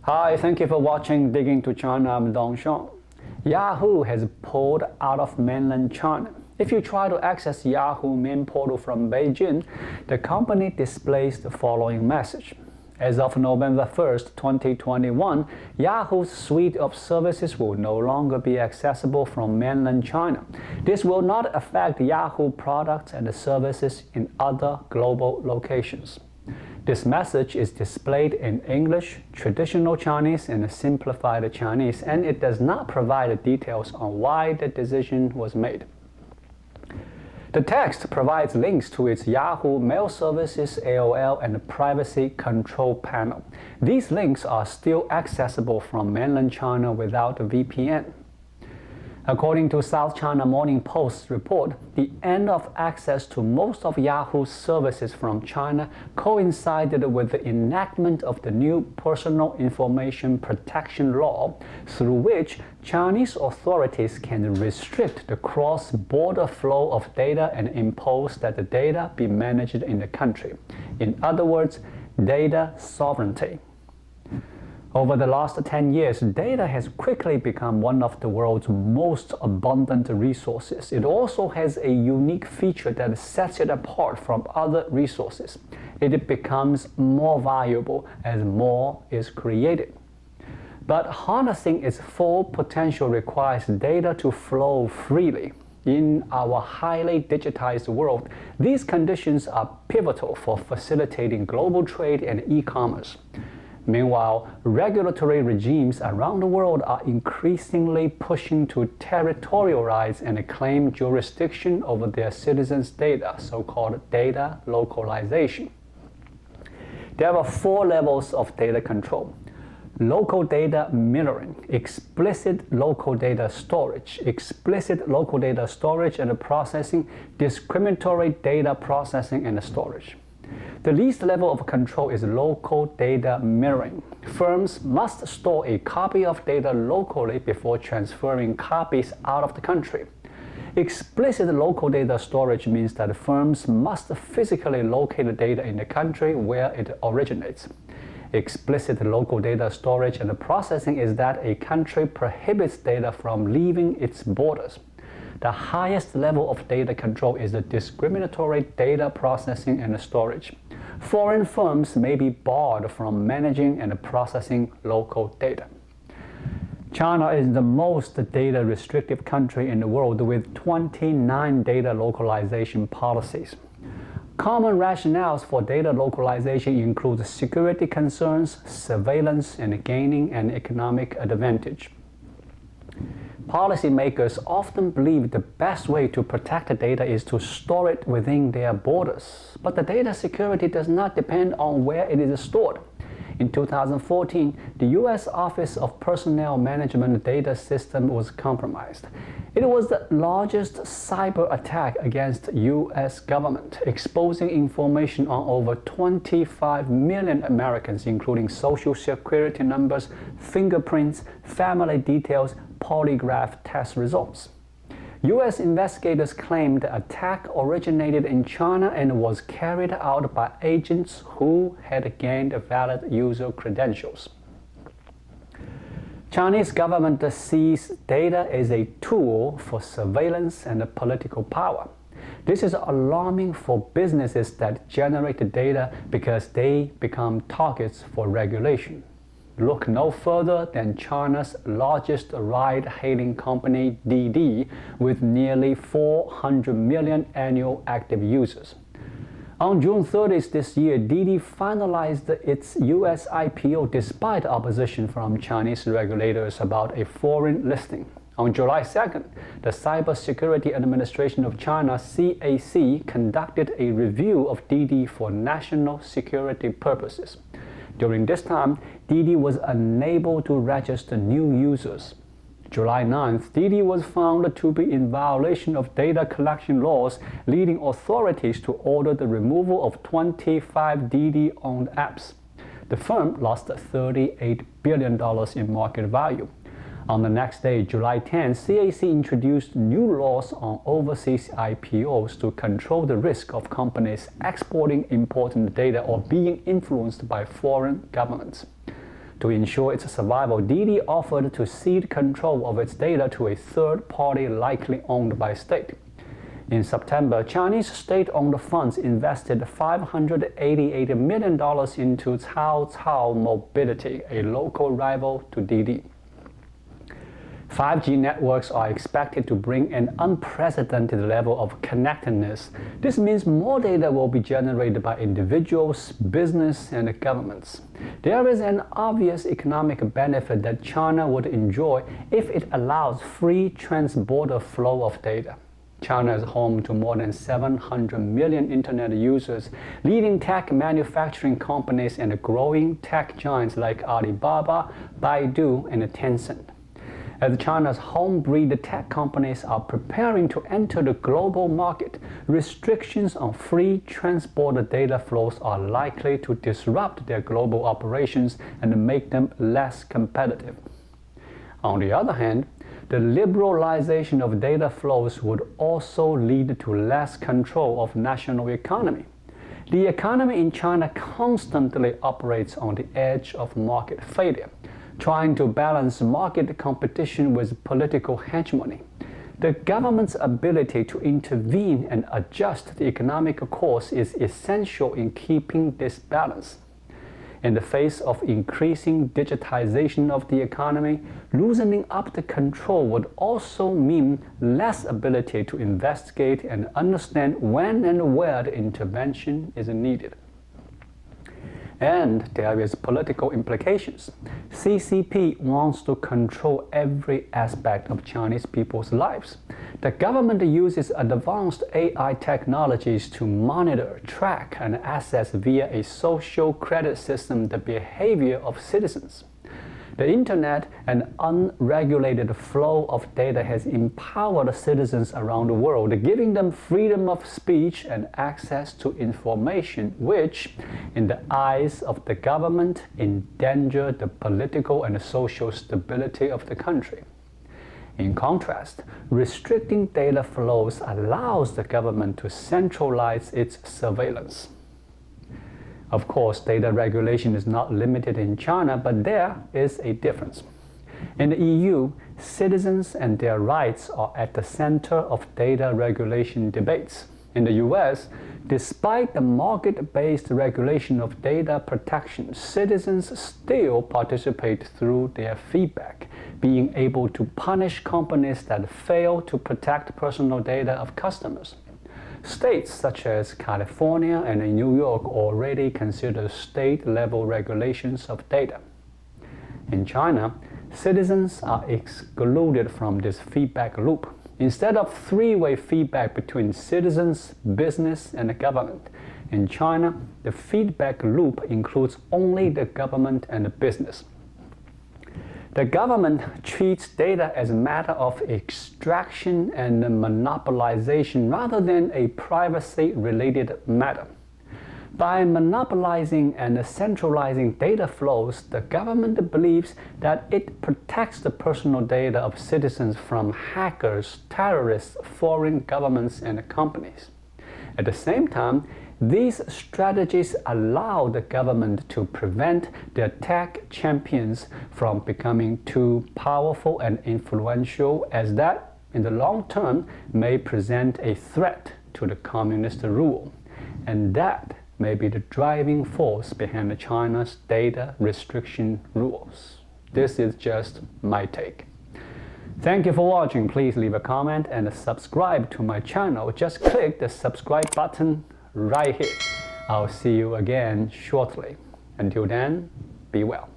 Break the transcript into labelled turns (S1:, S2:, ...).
S1: Hi, thank you for watching Digging to China. I'm Dong Shang. Yahoo has pulled out of mainland China. If you try to access Yahoo main portal from Beijing, the company displays the following message. As of November 1st, 2021, Yahoo's suite of services will no longer be accessible from mainland China. This will not affect Yahoo products and services in other global locations. This message is displayed in English, traditional Chinese, and simplified Chinese, and it does not provide details on why the decision was made. The text provides links to its Yahoo Mail Services, AOL, and Privacy Control Panel. These links are still accessible from mainland China without a VPN. According to South China Morning Post's report, the end of access to most of Yahoo's services from China coincided with the enactment of the new Personal Information Protection Law, through which Chinese authorities can restrict the cross-border flow of data and impose that the data be managed in the country. In other words, data sovereignty. Over the last 10 years, data has quickly become one of the world's most abundant resources. It also has a unique feature that sets it apart from other resources. It becomes more valuable as more is created. But harnessing its full potential requires data to flow freely. In our highly digitized world, these conditions are pivotal for facilitating global trade and e-commerce. Meanwhile, regulatory regimes around the world are increasingly pushing to territorialize and claim jurisdiction over their citizens' data, so-called data localization. There are 4 levels of data control: local data mirroring, explicit local data storage, explicit local data storage and processing, discriminatory data processing and storage. The least level of control is local data mirroring. Firms must store a copy of data locally before transferring copies out of the country. Explicit local data storage means that firms must physically locate the data in the country where it originates. Explicit local data storage and processing is that a country prohibits data from leaving its borders. The highest level of data control is the discriminatory data processing and storage. Foreign firms may be barred from managing and processing local data. China is the most data restrictive country in the world with 29 data localization policies. Common rationales for data localization include security concerns, surveillance, and gaining an economic advantage. Policymakers often believe the best way to protect the data is to store it within their borders. But the data security does not depend on where it is stored. In 2014, the U.S. Office of Personnel Management data system was compromised. It was the largest cyber attack against U.S. government, exposing information on over 25 million Americans, including social security numbers, fingerprints, family details, polygraph test results. U.S. investigators claimed the attack originated in China and was carried out by agents who had gained valid user credentials. Chinese government sees data as a tool for surveillance and political power. This is alarming for businesses that generate data because they become targets for regulation. Look no further than China's largest ride-hailing company, Didi, with nearly 400 million annual active users. On June 30th this year, Didi finalized its U.S. IPO despite opposition from Chinese regulators about a foreign listing. On July 2nd, the Cybersecurity Administration of China, CAC, conducted a review of Didi for national security purposes. During this time, Didi was unable to register new users. July 9th, Didi was found to be in violation of data collection laws, leading authorities to order the removal of 25 Didi-owned apps. The firm lost $38 billion in market value. On the next day, July 10, CAC introduced new laws on overseas IPOs to control the risk of companies exporting important data or being influenced by foreign governments. To ensure its survival, Didi offered to cede control of its data to a third party likely owned by state. In September, Chinese state-owned funds invested $588 million into Cao Cao Mobility, a local rival to Didi. 5G networks are expected to bring an unprecedented level of connectedness. This means more data will be generated by individuals, business, and governments. There is an obvious economic benefit that China would enjoy if it allows free trans-border flow of data. China is home to more than 700 million internet users, leading tech manufacturing companies and growing tech giants like Alibaba, Baidu, and Tencent. As China's home-breed tech companies are preparing to enter the global market, restrictions on free trans-border data flows are likely to disrupt their global operations and make them less competitive. On the other hand, the liberalization of data flows would also lead to less control of national economy. The economy in China constantly operates on the edge of market failure, trying to balance market competition with political hegemony. The government's ability to intervene and adjust the economic course is essential in keeping this balance. In the face of increasing digitization of the economy, loosening up the control would also mean less ability to investigate and understand when and where the intervention is needed. And there is political implications. CCP wants to control every aspect of Chinese people's lives. The government uses advanced AI technologies to monitor, track, and assess via a social credit system the behavior of citizens. The internet and unregulated flow of data has empowered citizens around the world, giving them freedom of speech and access to information which, in the eyes of the government, endanger the political and social stability of the country. In contrast, restricting data flows allows the government to centralize its surveillance. Of course, data regulation is not limited in China, but there is a difference. In the EU, citizens and their rights are at the center of data regulation debates. In the US, despite the market-based regulation of data protection, citizens still participate through their feedback, being able to punish companies that fail to protect personal data of customers. States such as California and New York already consider state-level regulations of data. In China, citizens are excluded from this feedback loop. Instead of three-way feedback between citizens, business, and the government, in China, the feedback loop includes only the government and the business. The government treats data as a matter of extraction and monopolization rather than a privacy-related matter. By monopolizing and centralizing data flows, the government believes that it protects the personal data of citizens from hackers, terrorists, foreign governments, and companies. At the same time, these strategies allow the government to prevent their tech champions from becoming too powerful and influential, as that, in the long term, may present a threat to the communist rule. And that may be the driving force behind China's data restriction rules. This is just my take. Thank you for watching. Please leave a comment and subscribe to my channel. Just click the subscribe button right here. I'll see you again shortly. Until then, be well.